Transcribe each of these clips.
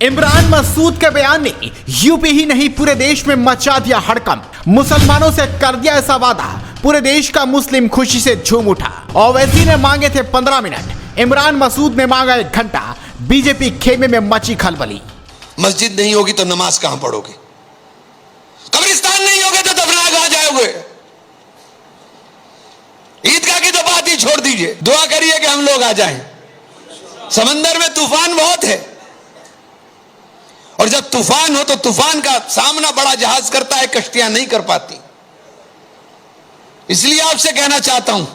इमरान मसूद के बयान ने यूपी ही नहीं पूरे देश में मचा दिया हड़कंप। मुसलमानों से कर दिया ऐसा वादा, पूरे देश का मुस्लिम खुशी से झूम उठा। ओवैसी ने मांगे थे 15 मिनट, इमरान मसूद ने मांगा 1 घंटा। बीजेपी खेमे में मची खलबली। मस्जिद नहीं होगी तो नमाज कहां पढ़ोगे? कब्रिस्तान नहीं होगे तो दफना कहां जाओगे? ईदगाह की तो बात ही छोड़ दीजिए। दुआ करिए कि हम लोग आ जाएं। समंदर में तूफान बहुत है, और जब तूफान हो तो तूफान का सामना बड़ा जहाज करता है, कश्तियां नहीं कर पाती। इसलिए आपसे कहना चाहता हूं,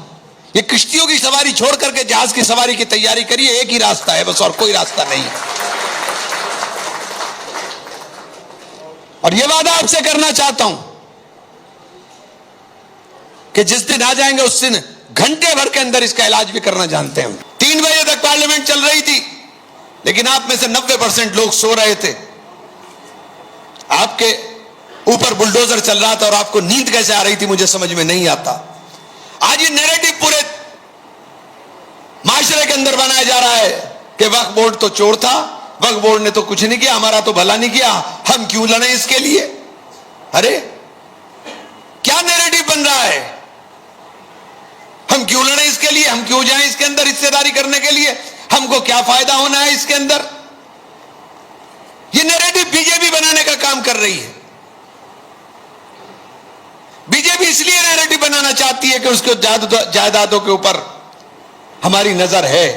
ये कश्तियों की सवारी छोड़ करके जहाज की सवारी की तैयारी करिए। एक ही रास्ता है बस, और कोई रास्ता नहीं है। और यह वादा आपसे करना चाहता हूं कि जिस दिन आ जाएंगे उस दिन घंटे भर के अंदर इसका इलाज भी करना जानते हैं। 3 बजे तक पार्लियामेंट चल रही थी, लेकिन आप में से 90% लोग सो रहे थे। आपके ऊपर बुलडोजर चल रहा था और आपको नींद कैसे आ रही थी मुझे समझ में नहीं आता। आज ये नैरेटिव पूरे माशरे के अंदर बनाया जा रहा है कि वक्फ बोर्ड तो चोर था, वक्फ बोर्ड ने तो कुछ नहीं किया, हमारा तो भला नहीं किया, हम क्यों लड़े इसके लिए। अरे क्या नैरेटिव बन रहा है? हम क्यों लड़े इसके लिए? हम क्यों जाएं इसके अंदर हिस्सेदारी करने के लिए? हमको क्या फायदा होना है इसके अंदर? ये नैरेटिव बीजेपी बनाने का काम कर रही है। बीजेपी इसलिए नैरेटिव बनाना चाहती है कि उसके जायदादों के ऊपर हमारी नजर है।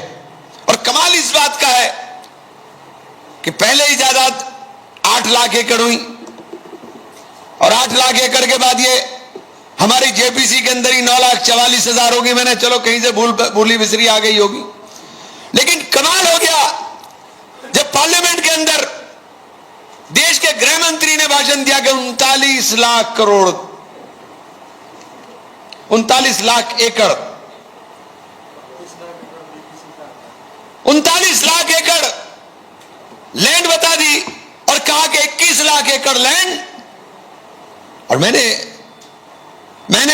और कमाल इस बात का है कि पहले ही जायदाद 8 लाख एकड़ हुई, और 8 लाख एकड़ के बाद ये हमारी जेपीसी के अंदर ही 9,44,000 होगी। मैंने चलो कहीं से भूली बिसरी आ गई होगी, लेकिन कमाल हो गया जब पार्लियामेंट के अंदर देश के गृह मंत्री ने भाषण दिया कि 39 लाख करोड़, 39 लाख एकड़, 39 लाख एकड़ लैंड बता दी, और कहा कि 21 लाख एकड़ लैंड। और मैंने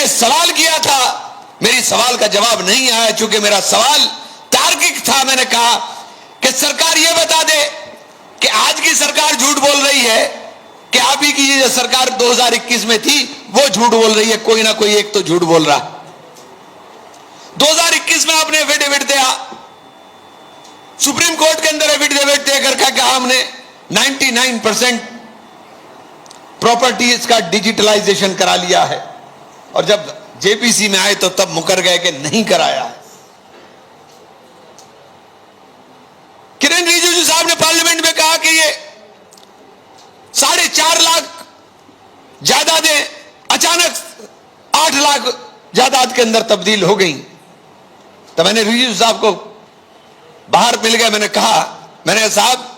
सवाल किया था, मेरी सवाल का जवाब नहीं आया, चूंकि मेरा सवाल तार्किक था। मैंने कहा कि सरकार यह बता दे कि आज की सरकार झूठ बोल रही है कि आप ही की जो सरकार 2021 में थी वो झूठ बोल रही है। कोई ना कोई एक तो झूठ बोल रहा। 2021 में आपने एफिडेविट दिया, सुप्रीम कोर्ट के अंदर एफिडेविट देकर कहा हमने 99% प्रॉपर्टीज का डिजिटलाइजेशन करा लिया है, और जब जेपीसी में आए तो तब मुकर गए कि नहीं कराया है। किरण रिजिजू साहब ने पार्लियामेंट में कहा कि ये 4.5 लाख जायदादें अचानक 8 लाख जायदाद के अंदर तब्दील हो गई। तो मैंने रिजिजू साहब को बाहर मिल गया, मैंने कहा, मैंने साहब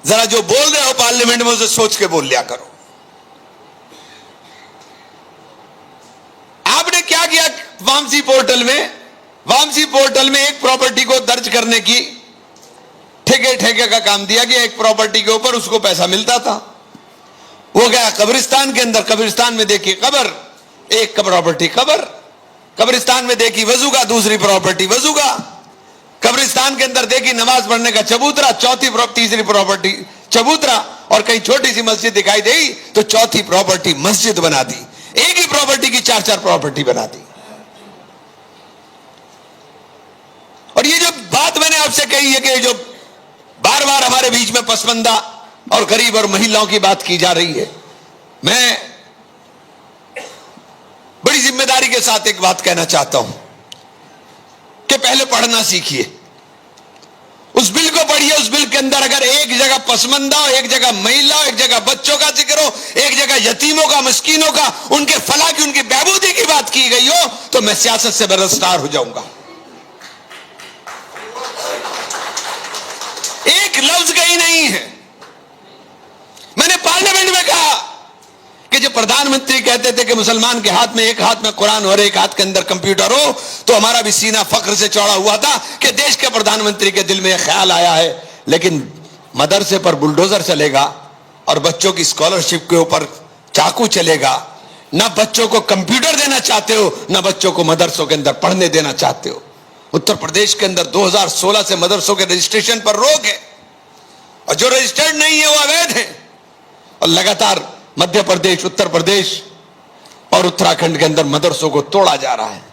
जरा जो बोल रहे हो पार्लियामेंट में उसे सोच के बोल लिया करो। आपने क्या किया वामसी पोर्टल में? वामसी पोर्टल में एक प्रॉपर्टी को दर्ज करने की ठेके का काम दिया गया। एक प्रॉपर्टी के ऊपर उसको पैसा मिलता था। वो गया कब्रिस्तान के अंदर, कब्रिस्तान में देखी कब्र, एक प्रॉपर्टी कब्र, कब्रिस्तान में देखी वजूगा, दूसरी प्रॉपर्टी वजूगा, कब्रिस्तान के अंदर देखी नमाज पढ़ने का चबूतरा, तीसरी प्रॉपर्टी चबूतरा, और कहीं छोटी सी मस्जिद दिखाई दी तो चौथी प्रॉपर्टी मस्जिद बना दी। एक ही प्रॉपर्टी की 4-4 प्रॉपर्टी बना दी। और ये जो बात मैंने आपसे कही है कि जो बार बार हमारे बीच में पसमानदा और गरीब और महिलाओं की बात की जा रही है, मैं बड़ी जिम्मेदारी के साथ एक बात कहना चाहता हूं कि पहले पढ़ना सीखिए। उस बिल को पढ़िए। उस बिल के अंदर अगर एक जगह पसमानदा हो, एक जगह महिला हो, एक जगह बच्चों का जिक्र हो, एक जगह यतीमों का, मिस्कीनों का, उनके फलाह की, उनकी बहबूदी की बात की गई हो, तो मैं सियासत से बरकरार हो जाऊंगा। एक लफ्ज कहीं नहीं है। मैंने पार्लियामेंट में कहा कि जब प्रधानमंत्री कहते थे कि मुसलमान के हाथ में, एक हाथ में कुरान और एक हाथ के अंदर कंप्यूटर हो, तो हमारा भी सीना फख्र से चौड़ा हुआ था कि देश के प्रधानमंत्री के दिल में यह ख्याल आया है। लेकिन मदरसे पर बुलडोजर चलेगा और बच्चों की स्कॉलरशिप के ऊपर चाकू चलेगा। ना बच्चों को कंप्यूटर देना चाहते हो, ना बच्चों को मदरसों के अंदर पढ़ने देना चाहते हो। उत्तर प्रदेश के अंदर 2016 से मदरसों के रजिस्ट्रेशन पर रोक है, और जो रजिस्टर्ड नहीं है वो अवैध है। और लगातार मध्य प्रदेश, उत्तर प्रदेश और उत्तराखंड के अंदर मदरसों को तोड़ा जा रहा है।